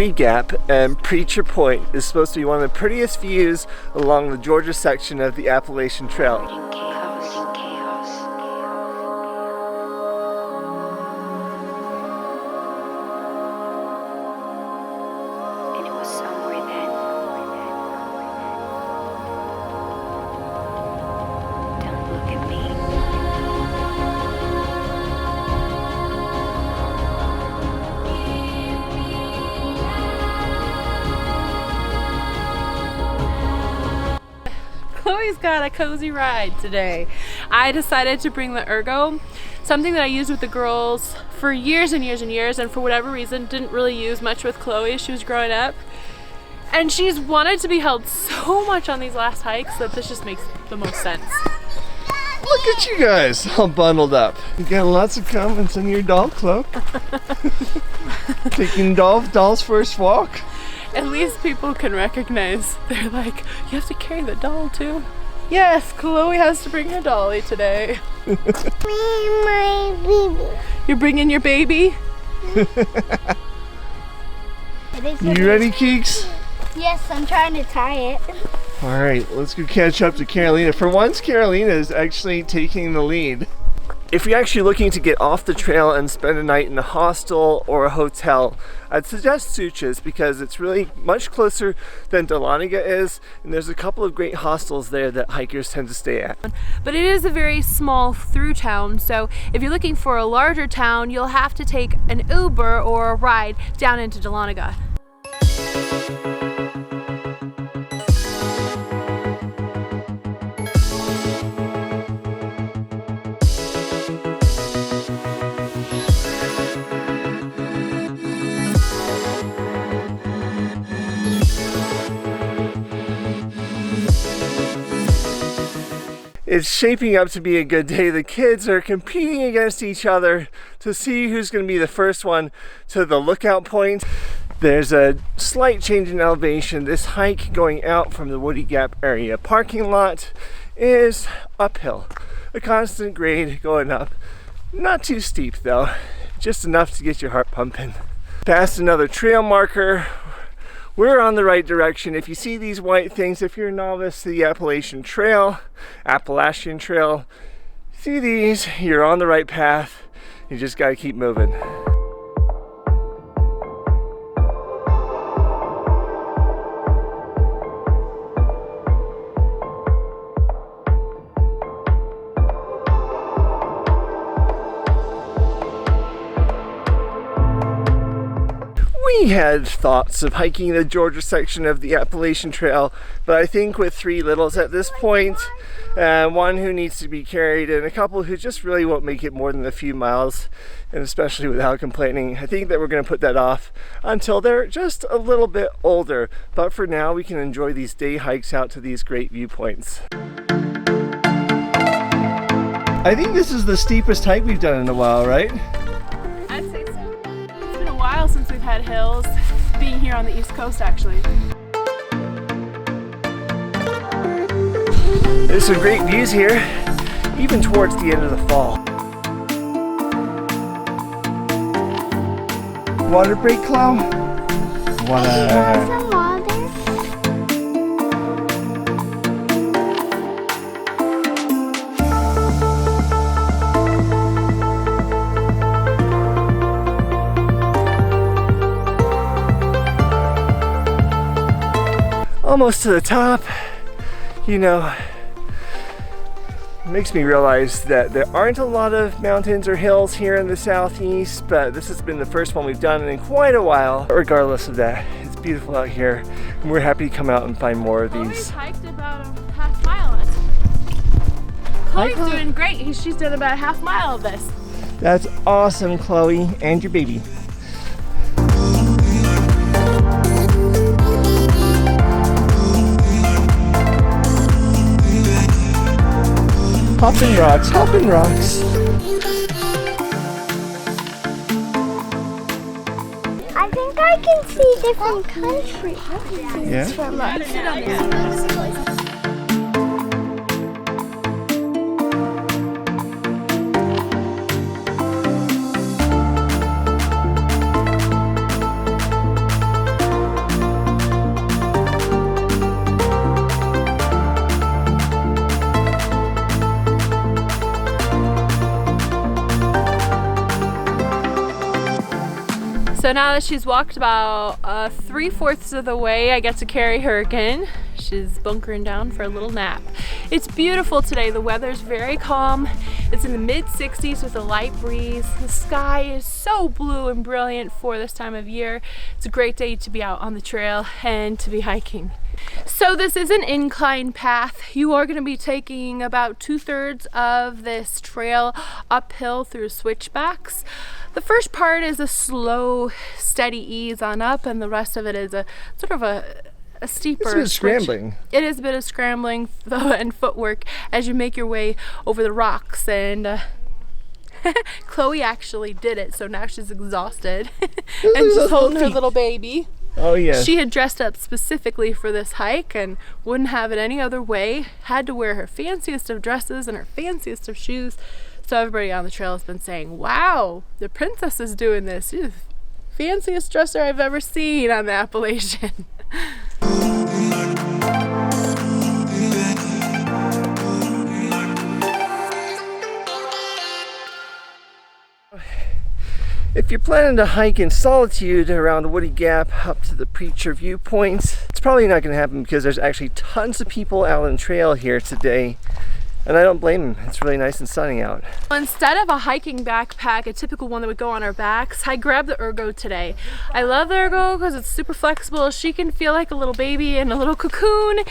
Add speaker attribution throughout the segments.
Speaker 1: Woody Gap, and Preacher Point is supposed to be one of the prettiest views along the Georgia section of the Appalachian Trail.
Speaker 2: Chloe's got a cozy ride today. I decided to bring the Ergo, something that I used with the girls for years and years and years, and for whatever reason didn't really use much with Chloe as she was growing up. And she's wanted to be held so much on these last hikes that this just makes the most sense.
Speaker 1: Look at you guys all bundled up. You got lots of comments on your doll cloak. Taking doll's first walk.
Speaker 2: At least people can recognize. They're like, you have to carry the doll too? Yes, Chloe has to bring her dolly today.
Speaker 3: My baby.
Speaker 2: You're bringing your baby?
Speaker 1: You ready, Keeks?
Speaker 3: Yes, I'm trying to tie it.
Speaker 1: All right, let's go catch up to Carolina. For once, Carolina is actually taking the lead. If you're actually looking to get off the trail and spend a night in a hostel or a hotel, I'd suggest Sooches because it's really much closer than Dahlonega is, and there's a couple of great hostels there that hikers tend to stay at.
Speaker 2: But it is a very small through town, so if you're looking for a larger town, you'll have to take an Uber or a ride down into Dahlonega.
Speaker 1: It's shaping up to be a good day. The kids are competing against each other to see who's going to be the first one to the lookout point. There's a slight change in elevation. This hike going out from the Woody Gap area parking lot is uphill. A constant grade going up. Not too steep though, just enough to get your heart pumping. Past another trail marker. We're on the right direction. If you see these white things, if you're a novice to the Appalachian Trail, see these, you're on the right path. You just gotta keep moving. We had thoughts of hiking the Georgia section of the Appalachian Trail, but I think with three littles at this point, one who needs to be carried and a couple who just really won't make it more than a few miles, and especially without complaining, I think that we're going to put that off until they're just a little bit older. But for now, we can enjoy these day hikes out to these great viewpoints. I think this is the steepest hike we've done in a while, right?
Speaker 2: I'd say so. It's been a while since we've had hills, being here on the East Coast actually.
Speaker 1: There's some great views here, even towards the end of the fall. Water break, Chloe? Water.
Speaker 3: Some water.
Speaker 1: Almost to the top. You know, it makes me realize that there aren't a lot of mountains or hills here in the southeast, but this has been the first one we've done in quite a while. Regardless of that, it's beautiful out here, and we're happy to come out and find more of these.
Speaker 2: Chloe's hiked about a half mile of this. Chloe's doing great. She's done about a half mile of this.
Speaker 1: That's awesome, Chloe, and your baby. Hopping rocks, hopping rocks.
Speaker 3: I think I can see different countries.
Speaker 1: Yeah?
Speaker 3: From us.
Speaker 2: So now that she's walked about 3/4 of the way, I get to carry her again. She's bunkering down for a little nap. It's beautiful today. The weather's very calm. It's in the mid-60s with a light breeze. The sky is so blue and brilliant for this time of year. It's a great day to be out on the trail and to be hiking. So this is an incline path. You are going to be taking about 2/3 of this trail uphill through switchbacks. The first part is a slow, steady ease on up, and the rest of it is a sort of a steeper.
Speaker 1: It's a bit scrambling.
Speaker 2: It is a bit of scrambling and footwork as you make your way over the rocks. And Chloe actually did it, so now she's exhausted and she's holding her little baby.
Speaker 1: Oh yeah.
Speaker 2: She had dressed up specifically for this hike and wouldn't have it any other way. Had to wear her fanciest of dresses and her fanciest of shoes. So everybody on the trail has been saying, wow, the princess is doing this. She's the fanciest dresser I've ever seen on the Appalachian.
Speaker 1: If you're planning to hike in solitude around the Woody Gap up to the Preacher viewpoint, it's probably not going to happen because there's actually tons of people out on the trail here today. And I don't blame them. It's really nice and sunny out.
Speaker 2: Instead of a hiking backpack, a typical one that would go on our backs, I grabbed the Ergo today. I love the Ergo because it's super flexible. She can feel like a little baby in a little cocoon.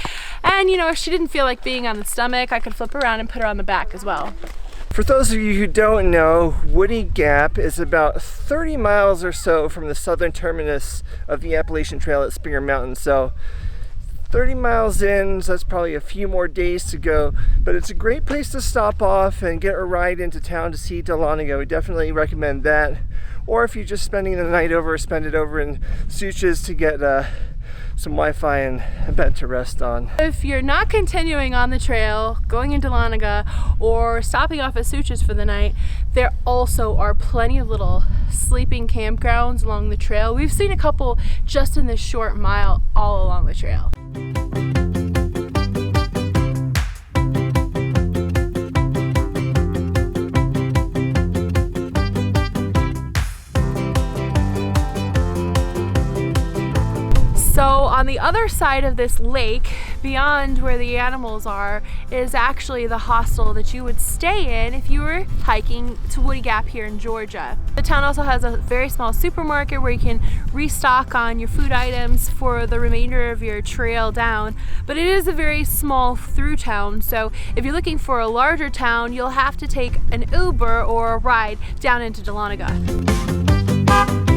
Speaker 2: And you know, if she didn't feel like being on the stomach, I could flip her around and put her on the back as well.
Speaker 1: For those of you who don't know, Woody Gap is about 30 miles or so from the southern terminus of the Appalachian Trail at Springer Mountain. So 30 miles in, so that's probably a few more days to go, but it's a great place to stop off and get a ride into town to see Dahlonega. We definitely recommend that. Or if you're just spending the night over, spend it over in Sooches to get some Wi-Fi and a bed to rest on.
Speaker 2: If you're not continuing on the trail, going into Dahlonega, or stopping off at Sooches for the night, there also are plenty of little sleeping campgrounds along the trail. We've seen a couple just in this short mile all along the trail. So on the other side of this lake, beyond where the animals are, is actually the hostel that you would stay in if you were hiking to Woody Gap here in Georgia. The town also has a very small supermarket where you can restock on your food items for the remainder of your trail down. But it is a very small through town, so if you're looking for a larger town, you'll have to take an Uber or a ride down into Dahlonega.